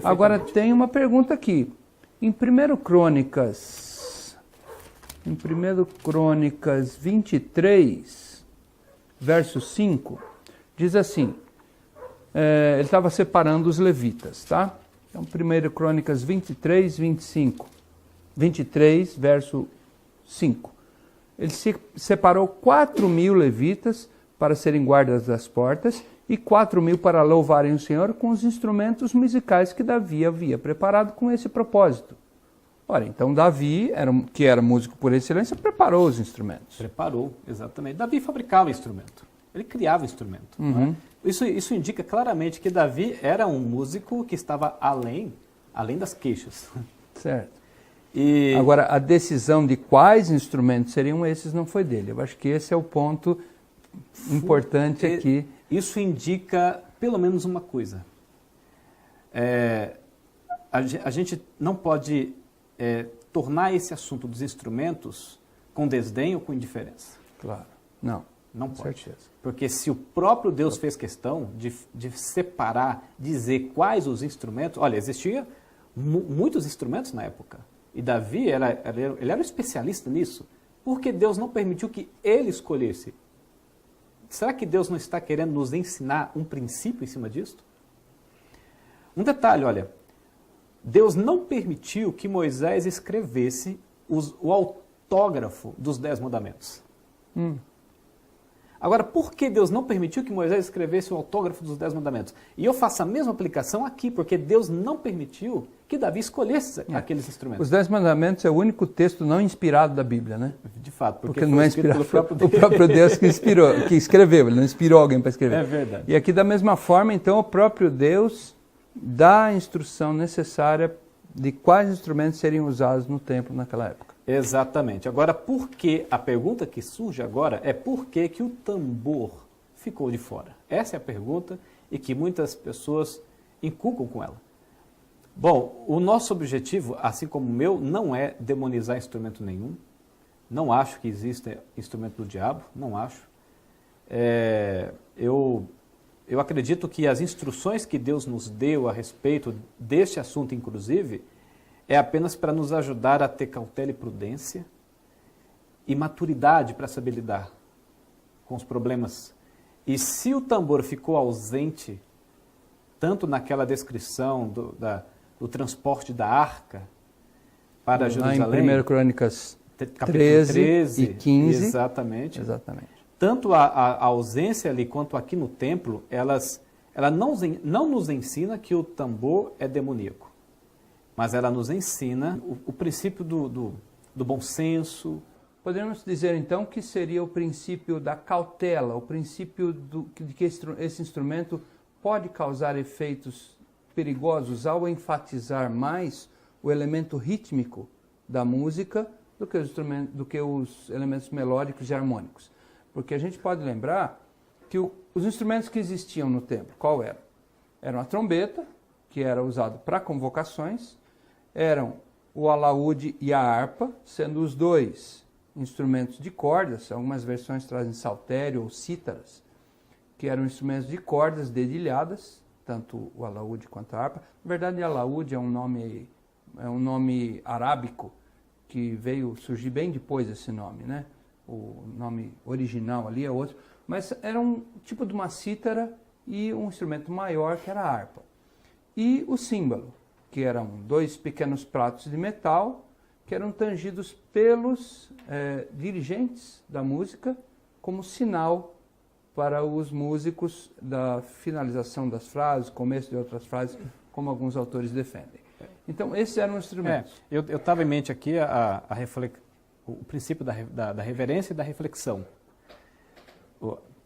Agora tem uma pergunta aqui. Em 1 Crônicas 23, verso 5, diz assim, ele estava separando os levitas, tá? Então, 1 Crônicas 23, 25, 23, verso 5. Ele separou 4.000 levitas para serem guardas das portas e 4.000 para louvarem o Senhor com os instrumentos musicais que Davi havia preparado com esse propósito. Ora, então Davi, que era músico por excelência, preparou os instrumentos. Preparou, exatamente. Davi fabricava instrumento, ele criava instrumento. Não é? Isso indica claramente que Davi era um músico que estava além das queixas. Certo. Agora, a decisão de quais instrumentos seriam esses não foi dele. Eu acho que esse é o ponto importante aqui. Isso indica pelo menos uma coisa. A gente não pode tornar esse assunto dos instrumentos com desdém ou com indiferença. Claro. Não. Não pode. Certeza. Porque se o próprio Deus fez questão de separar, dizer quais os instrumentos... Olha, existiam muitos instrumentos na época. E Davi, ele era um especialista nisso. Porque Deus não permitiu que ele escolhesse. Será que Deus não está querendo nos ensinar um princípio em cima disso? Um detalhe, olha. Deus não permitiu que Moisés escrevesse o autógrafo dos 10 mandamentos. Agora, por que Deus não permitiu que Moisés escrevesse o autógrafo dos 10 mandamentos? E eu faço a mesma aplicação aqui, porque Deus não permitiu que Davi escrevesse aqueles instrumentos. Os 10 mandamentos é o único texto não inspirado da Bíblia, né? De fato, porque não é inspirado pelo próprio Deus. O próprio Deus que escreveu, ele não inspirou alguém para escrever. É verdade. E aqui da mesma forma, então, o próprio Deus dá a instrução necessária de quais instrumentos seriam usados no templo naquela época. Exatamente. Agora, por que, a pergunta que surge agora é por que o tambor ficou de fora? Essa é a pergunta e que muitas pessoas inculcam com ela. Bom, o nosso objetivo, assim como o meu, não é demonizar instrumento nenhum. Não acho que exista instrumento do diabo, não acho. Eu acredito que as instruções que Deus nos deu a respeito deste assunto, inclusive, é apenas para nos ajudar a ter cautela e prudência e maturidade para saber lidar com os problemas. E se o tambor ficou ausente, tanto naquela descrição do transporte da arca para Jerusalém... Lá em 1 Crônicas 13 e 15. Exatamente. Tanto a ausência ali quanto aqui no templo, ela não nos ensina que o tambor é demoníaco. Mas ela nos ensina o princípio do bom senso. Podemos dizer, então, que seria o princípio da cautela, o princípio de que esse instrumento pode causar efeitos perigosos ao enfatizar mais o elemento rítmico da música do que os elementos melódicos e harmônicos. Porque a gente pode lembrar que os instrumentos que existiam no templo, qual eram? Eram a trombeta, que era usado para convocações, eram o alaúde e a harpa, sendo os dois instrumentos de cordas. Algumas versões trazem saltério ou cítaras, que eram instrumentos de cordas dedilhadas, tanto o alaúde quanto a harpa. Na verdade, alaúde é um nome arábico que veio surgir bem depois desse nome, né? O nome original ali é outro, mas era um tipo de uma cítara e um instrumento maior que era a harpa. E o símbolo, que eram 2 pequenos pratos de metal que eram tangidos pelos dirigentes da música como sinal para os músicos da finalização das frases, começo de outras frases, como alguns autores defendem. Então, esses eram os instrumentos. Eu estava em mente aqui o princípio da reverência e da reflexão.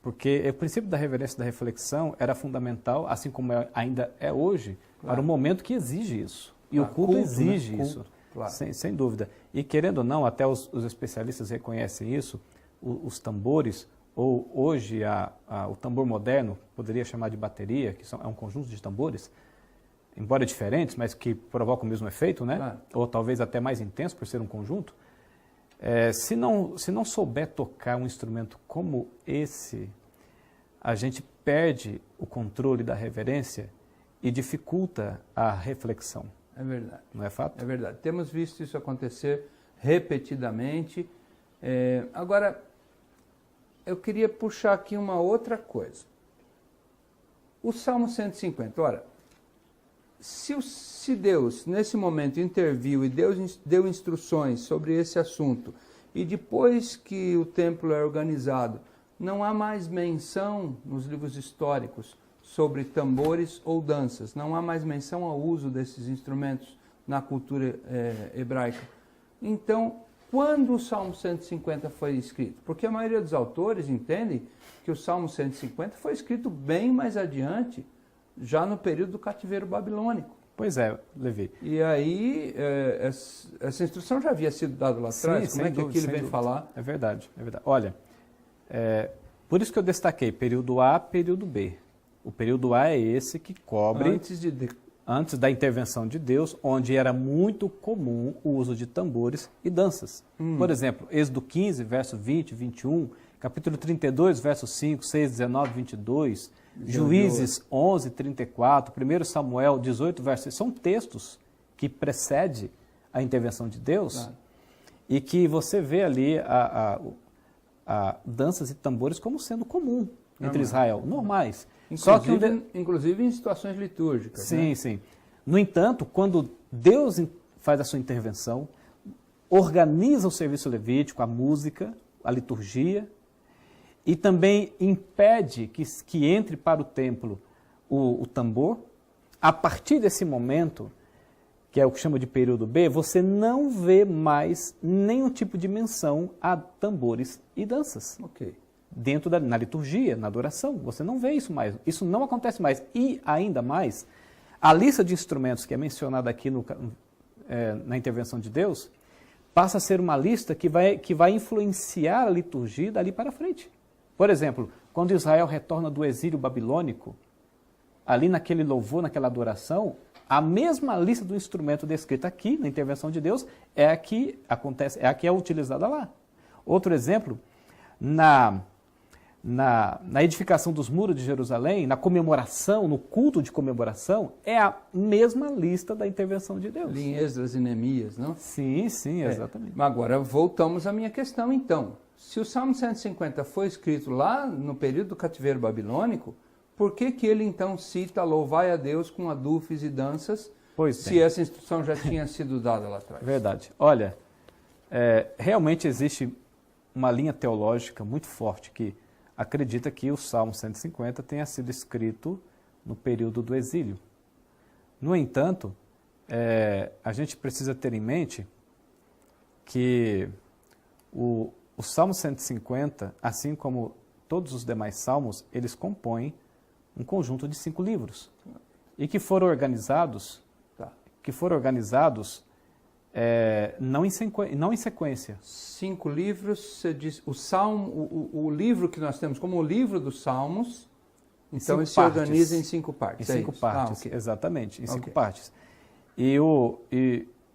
Porque o princípio da reverência e da reflexão era fundamental, assim como ainda é hoje, para o momento que exige isso. E o culto exige isso, claro. Sem dúvida. E querendo ou não, até os especialistas reconhecem isso, os tambores, ou hoje o tambor moderno, poderia chamar de bateria, que é um conjunto de tambores, embora diferentes, mas que provocam o mesmo efeito, né? Claro. Ou talvez até mais intenso por ser um conjunto. Se não souber tocar um instrumento como esse, a gente perde o controle da reverência e dificulta a reflexão. É verdade. Não é fato? É verdade. Temos visto isso acontecer repetidamente. Agora, eu queria puxar aqui uma outra coisa. O Salmo 150, ora, se Deus, nesse momento, interviu e deu instruções sobre esse assunto, e depois que o templo é organizado, não há mais menção nos livros históricos sobre tambores ou danças, não há mais menção ao uso desses instrumentos na cultura hebraica. Então, quando o Salmo 150 foi escrito? Porque a maioria dos autores entendem que o Salmo 150 foi escrito bem mais adiante, já no período do cativeiro babilônico. Pois é, Levi. E aí, essa instrução já havia sido dada lá atrás? Sim, como é que aqui ele vem falar? É verdade, é verdade. Olha, por isso que eu destaquei período A, período B. O período A é esse que cobre antes da intervenção de Deus, onde era muito comum o uso de tambores e danças. Por exemplo, Êxodo 15, verso 20, 21, capítulo 32, versos 5, 6, 19, 22, Juízes 11, 34, 1 Samuel 18, verso 6, são textos que precedem a intervenção de Deus e que você vê ali a danças e tambores como sendo comum entre Israel, normais. Inclusive em situações litúrgicas. Sim, né? sim. No entanto, quando Deus faz a sua intervenção, organiza o serviço levítico, a música, a liturgia, e também impede que entre para o templo o tambor, a partir desse momento, que é o que chama de período B, você não vê mais nenhum tipo de menção a tambores e danças. Ok. Na liturgia, na adoração, você não vê isso mais. Isso não acontece mais. E, ainda mais, a lista de instrumentos que é mencionada aqui na intervenção de Deus, passa a ser uma lista que vai influenciar a liturgia dali para frente. Por exemplo, quando Israel retorna do exílio babilônico, ali naquele louvor, naquela adoração, a mesma lista do instrumento descrita aqui, na intervenção de Deus, é a que é utilizada lá. Outro exemplo, na edificação dos muros de Jerusalém, na comemoração, no culto de comemoração, é a mesma lista da intervenção de Deus. Ali em Esdras e Neemias, não? Sim, sim, exatamente. Mas agora voltamos à minha questão, então. Se o Salmo 150 foi escrito lá no período do cativeiro babilônico, por que ele então cita louvai a Deus com adufes e danças, se essa instrução já tinha sido dada lá atrás? Verdade. Olha, realmente existe uma linha teológica muito forte que acredita que o Salmo 150 tenha sido escrito no período do exílio. No entanto, a gente precisa ter em mente que o Salmo 150, assim como todos os demais salmos, eles compõem um conjunto de 5 livros e que foram organizados, não em sequência. 5 livros, você diz, o livro que nós temos como o livro dos Salmos, então ele se organiza em 5 partes. Em 5 partes, okay. Exatamente, em 5 partes. E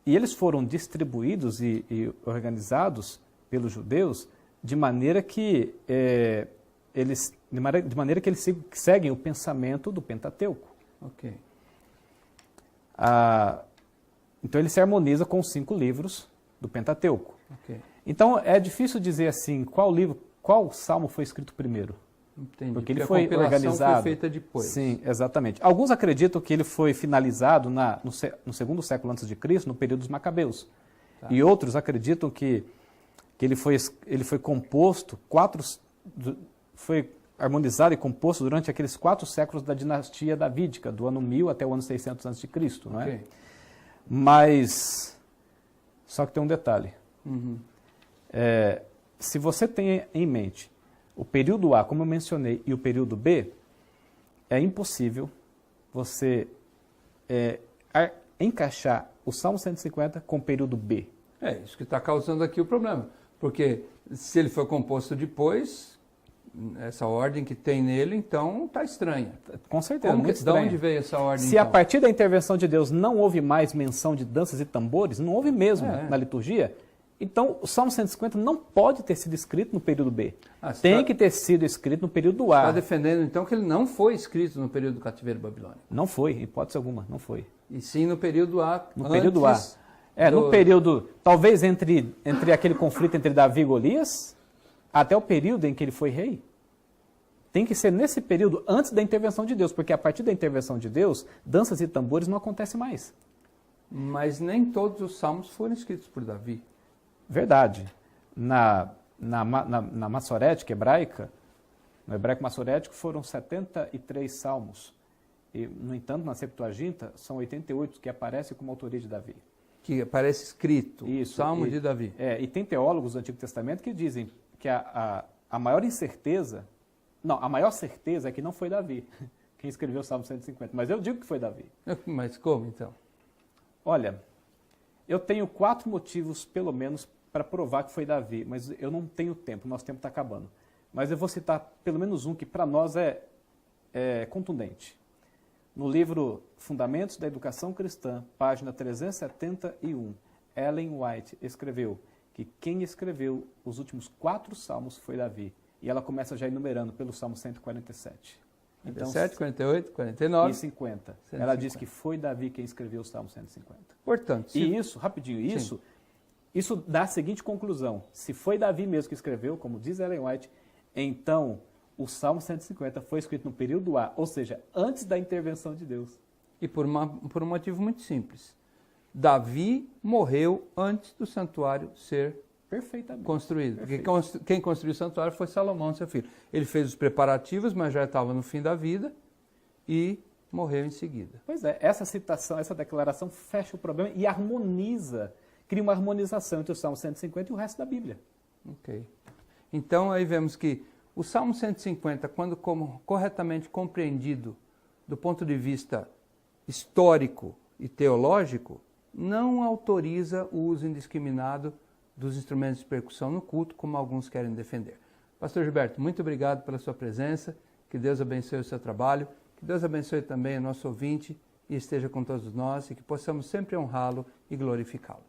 eles foram distribuídos e organizados pelos judeus de maneira que eles seguem o pensamento do Pentateuco. Ok. Então ele se harmoniza com os 5 livros do Pentateuco. Okay. Então é difícil dizer assim qual salmo foi escrito primeiro. Entendi. Porque ele foi organizado. Foi feita depois. Sim, exatamente. Alguns acreditam que ele foi finalizado no segundo século antes de Cristo, no período dos Macabeus. Tá. E outros acreditam que ele foi composto, foi harmonizado e composto durante aqueles 4 séculos da dinastia davídica, do ano 1000 até o ano 600 a.C., não é? Okay. Mas, só que tem um detalhe. Uhum. Se você tem em mente o período A, como eu mencionei, e o período B, é impossível você encaixar o Salmo 150 com o período B. É isso que está causando aqui o problema. Porque se ele foi composto depois, essa ordem que tem nele, então está estranha. Com certeza, muito estranha. De onde veio essa ordem? Se a partir da intervenção de Deus não houve mais menção de danças e tambores, não houve mesmo na liturgia, Então, o Salmo 150 não pode ter sido escrito no período B. Tem que ter sido escrito no período A. Está defendendo, então, que ele não foi escrito no período do cativeiro babilônico? Não foi, em hipótese alguma, não foi. E sim no período A. No período A. No período, talvez entre aquele conflito entre Davi e Golias, até o período em que ele foi rei. Tem que ser nesse período, antes da intervenção de Deus, porque a partir da intervenção de Deus, danças e tambores não acontecem mais. Mas nem todos os salmos foram escritos por Davi. Verdade. Na maçorética hebraica, no hebraico maçorético, foram 73 salmos. E, no entanto, na Septuaginta, são 88 que aparecem como autoria de Davi. Que aparece escrito, Isso, Salmo de Davi. E tem teólogos do Antigo Testamento que dizem que a maior incerteza, a maior certeza é que não foi Davi quem escreveu o Salmo 150, mas eu digo que foi Davi. Mas como, então? Olha, eu tenho 4 motivos, pelo menos, para provar que foi Davi, mas eu não tenho tempo, nosso tempo está acabando. Mas eu vou citar pelo menos um que para nós é contundente. No livro Fundamentos da Educação Cristã, página 371, Ellen White escreveu que quem escreveu os últimos 4 salmos foi Davi. E ela começa já enumerando pelo Salmo 147. 47, 48, 49 e 50. 150. Ela diz que foi Davi quem escreveu o Salmo 150. Portanto, e isso, rapidinho, isso dá a seguinte conclusão. Se foi Davi mesmo que escreveu, como diz Ellen White, então o Salmo 150 foi escrito no período A, ou seja, antes da intervenção de Deus. E por um motivo muito simples. Davi morreu antes do santuário ser construído. Porque quem construiu o santuário foi Salomão, seu filho. Ele fez os preparativos, mas já estava no fim da vida e morreu em seguida. Pois é, essa citação, essa declaração fecha o problema e harmoniza, cria uma harmonização entre o Salmo 150 e o resto da Bíblia. Ok. Então aí vemos que o Salmo 150, quando corretamente compreendido do ponto de vista histórico e teológico, não autoriza o uso indiscriminado dos instrumentos de percussão no culto, como alguns querem defender. Pastor Gilberto, muito obrigado pela sua presença, que Deus abençoe o seu trabalho, que Deus abençoe também o nosso ouvinte e esteja com todos nós e que possamos sempre honrá-lo e glorificá-lo.